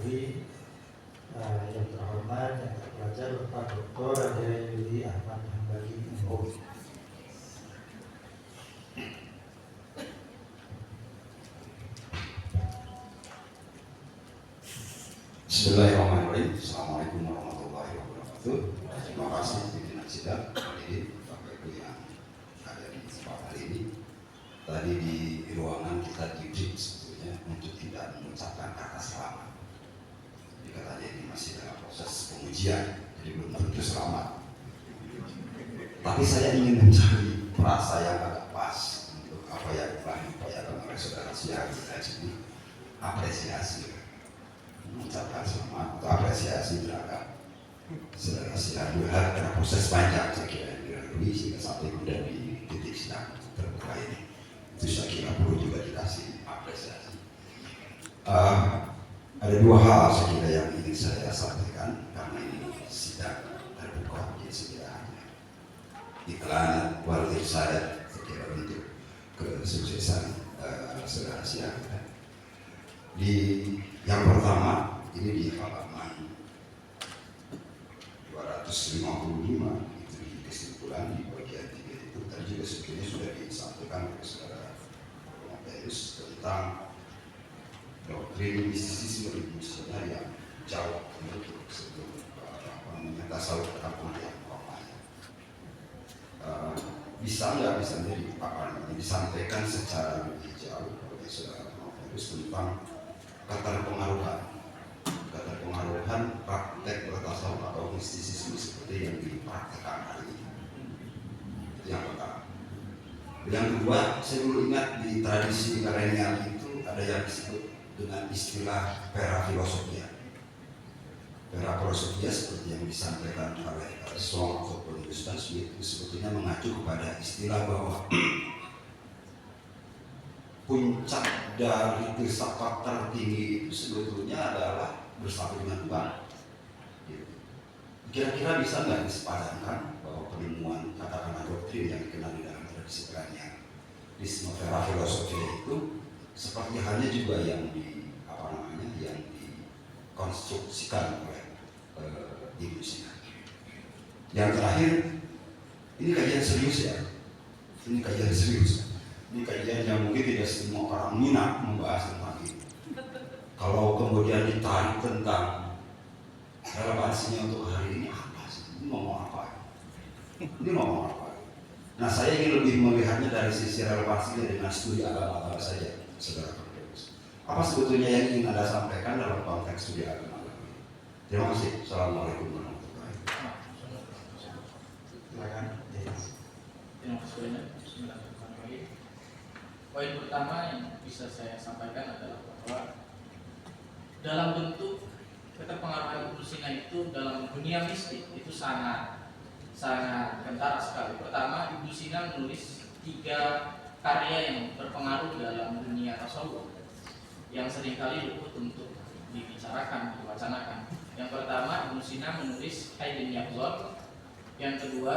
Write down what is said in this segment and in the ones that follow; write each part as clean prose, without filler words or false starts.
kembali yang terhormat, yang terpelajar Bapak Dr. Raja Yudi Ahmad Hambali. Bismillahirrahmanirrahim. Assalamualaikum warahmatullahi wabarakatuh. Terima kasih pimpinan sidang, hadirin Bapak Ibu yang ada di tempat hari ini. Tadi di ruangan kita diuji sebetulnya untuk tidak mengucapkan kata selamat. Jadi katanya ini masih dalam proses pengujian, jadi belum tentu selamat. Tapi saya ingin mencari frasa yang agak pas untuk apa yang telah diupayakan oleh saudara siang kita ini, apresiasi. Mengucapkan selamat atau apresiasi terhadap saudara siang melihat karena proses panjang saya kira yang dilalui sehingga sampai kemudian di titik sidang terbuka ini, itu saya kira perlu juga dikasih apresiasi. Ada dua hal saya kira yang ingin saya sampaikan karena ini sidang terbuka di sekiranya iklan kualitas saya kira untuk kesuksesan saudara siang. Di yang pertama ini di halaman 255 itu di kesimpulan di bagian 3 itu tadi juga sebetulnya sudah disampaikan oleh saudara Mateus tentang doktrin mistisisme Indonesia yang jauh menutup sebelum tasawuf terapung yang namanya bisa nggak bisa disampaikan secara lebih jauh oleh saudara Mateus tentang keterpengaruhan praktek bertasawuf atau mistisisme seperti yang dipraktekkan hari ini. Itu yang pertama. Yang kedua, saya dulu ingat di tradisi milenial itu ada yang disebut dengan istilah pera filosofia. Pera filosofia seperti yang disampaikan oleh Song Copernicus dan Smith itu sebetulnya mengacu kepada istilah bahwa puncak dari filsafat tertinggi itu sebetulnya adalah bersatu dengan Tuhan. Kira-kira bisa nggak disepadankan bahwa penemuan katakanlah doktrin yang dikenal di dalam tradisi milenial di pera filosofia itu seperti halnya juga yang yang dikonstruksikan oleh Ibnu Sina. Yang terakhir, ini kajian serius ya. Ini kajian serius. Ini kajian yang mungkin tidak semua orang minat membahas tentang ini. Kalau kemudian ditarik tentang relevansinya untuk hari ini apa sih? Ini ngomong apa? Ini ngomong apa? Nah, saya ingin lebih melihatnya dari sisi relevansinya dengan studi agama saja, saudara Profesor. Apa sebetulnya yang ingin Anda sampaikan dalam konteks studi agama? Terima kasih. Assalamualaikum warahmatullahi wabarakatuh. Silakan. Terima kasih banyak. Poin pertama yang bisa saya sampaikan adalah bahwa dalam bentuk keterpengaruhan Ibnu Sina itu dalam dunia mistik itu sangat kentara sekali. Pertama, Ibnu Sina menulis 3 karya yang berpengaruh dalam dunia tasawuf yang seringkali luput untuk dibicarakan, diwacanakan. Yang pertama, Ibnu Sina menulis Haydn Yaqzan. Yang kedua,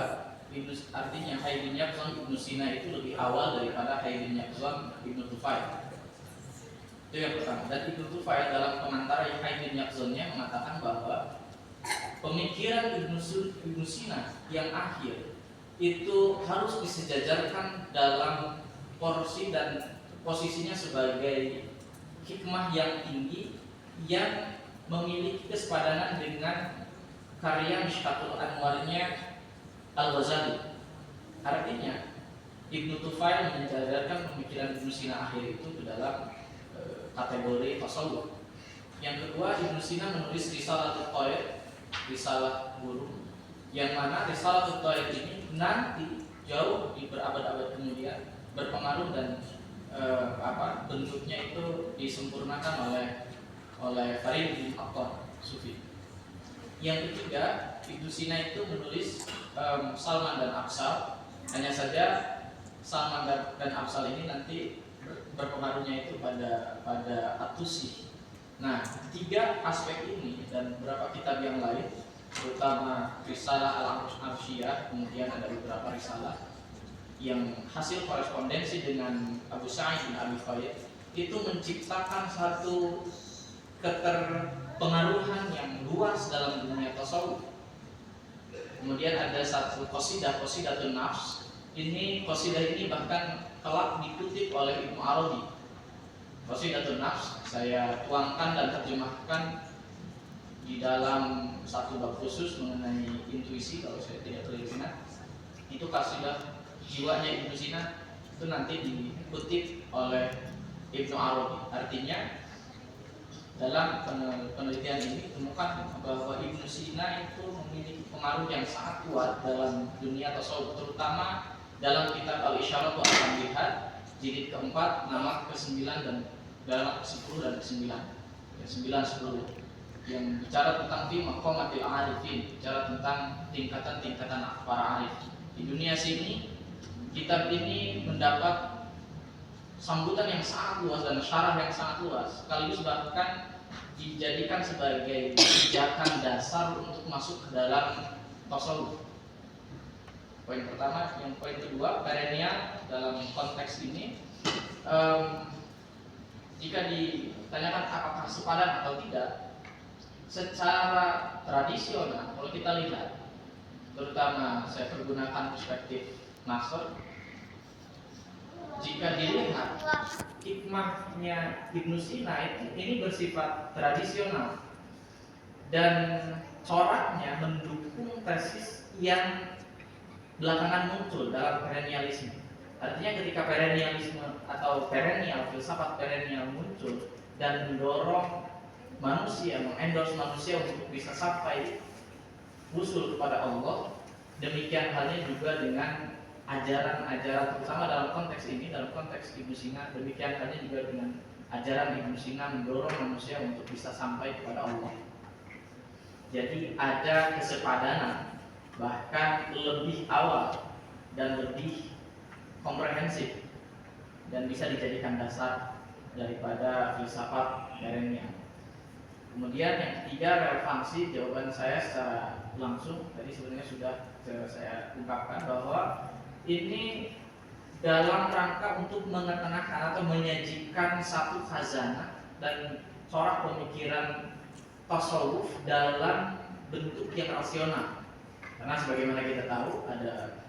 artinya Haydn Yaqzan Ibnu Sina itu lebih awal daripada Haydn Yaqzan Ibnu Tufail. Itu yang pertama. Dan Ibnu Tufail dalam pengantar Haydn Yaqzannya mengatakan bahwa pemikiran Ibnu Sina yang akhir itu harus disejajarkan dalam porsi dan posisinya sebagai hikmah yang tinggi yang memiliki kesepadanan dengan karya Mishkatul Anwarnya Al-Ghazali. Artinya Ibnu Tufail menjajarkan pemikiran Ibnu Sina akhir itu ke dalam kategori tasawuf. Yang kedua, Ibnu Sina menulis Risalatul Thair, risalah burung, yang mana Risalatul Thair ini nanti jauh di berabad-abad kemudian berpengaruh dan bentuknya itu disempurnakan oleh Farid bin Attar Sufi. Yang ketiga, Ibnu Sina itu menulis Salman dan Absal. Hanya saja Salman dan Absal ini nanti berpengaruhnya itu pada At-Tusi. Nah, 3 aspek ini dan beberapa kitab yang lain, terutama Risalah Al-Arsyiyah, kemudian ada beberapa risalah yang hasil korespondensi dengan Abu Sa'id bin Abi Khayyat, itu menciptakan satu pengaruhan yang luas dalam dunia tasawuf. Kemudian ada satu qasidatun nafs. Qasidah ini bahkan kelak dikutip oleh Ibnu Arabi. Qasidatun nafs saya tuangkan dan terjemahkan di dalam satu bab khusus mengenai intuisi, kalau saya tidak keliru ingat. Itu qasidah jiwanya Ibnu Sina, itu nanti dikutip oleh Ibnu Arabi. Artinya dalam penelitian ini ditemukan bahwa Ibnu Sina itu memiliki pengaruh yang sangat kuat dalam dunia tasawuf, terutama dalam kitab Al-Isyarat wa Al-Tanbihat jilid keempat, nama ke-9 dan dalam ke-10 dan ke-9, ya, 9-10, yang bicara tentang fi maqamatil arifin, bicara tentang tingkatan-tingkatan para arif. Di dunia sini kitab ini mendapat sambutan yang sangat luas dan syarah yang sangat luas, sekaligus bahkan dijadikan sebagai pijakan dasar untuk masuk ke dalam tasawuf. Poin pertama, yang poin kedua, perennial dalam konteks ini, jika ditanyakan apakah sepadan atau tidak, secara tradisional kalau kita lihat, terutama saya pergunakan perspektif Nasr, jika dilihat hikmahnya Ibnu Sina ini bersifat tradisional dan coraknya mendukung tesis yang belakangan muncul dalam perennialisme. Artinya ketika perennialisme atau filsafat perennial muncul dan mendorong manusia, mengendorse manusia untuk bisa sampai usul kepada Allah, demikian halnya juga dengan ajaran-ajaran, terutama dalam konteks ini, dalam konteks Ibnu Sina, demikian halnya juga dengan ajaran Ibnu Sina mendorong manusia untuk bisa sampai kepada Allah. Jadi ada kesepadanan, bahkan lebih awal dan lebih komprehensif, dan bisa dijadikan dasar daripada filsafat perennial. Kemudian yang ketiga, relevansi. Jawaban saya secara langsung tadi sebenarnya sudah saya ungkapkan bahwa ini dalam rangka untuk mengetengahkan atau menyajikan satu khazanah dan corak pemikiran tasawuf dalam bentuk yang rasional. Karena sebagaimana kita tahu, ada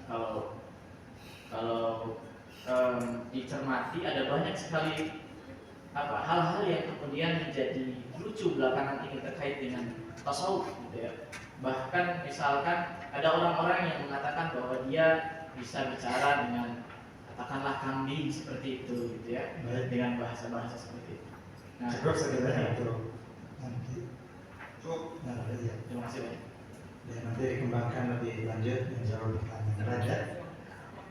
kalau dicermati ada banyak sekali hal-hal yang kemudian menjadi lucu belakangan ini terkait dengan tasawuf, gitu ya. Bahkan misalkan ada orang-orang yang mengatakan bahwa dia bisa bicara dengan katakanlah kambing seperti itu, gitu ya, dengan bahasa-bahasa seperti itu. Nah, cukup sekedar itu nanti. Nah, ya. Terima kasih banyak. Ya, nanti dikembangkan lebih lanjut yang jauh lebih panjang.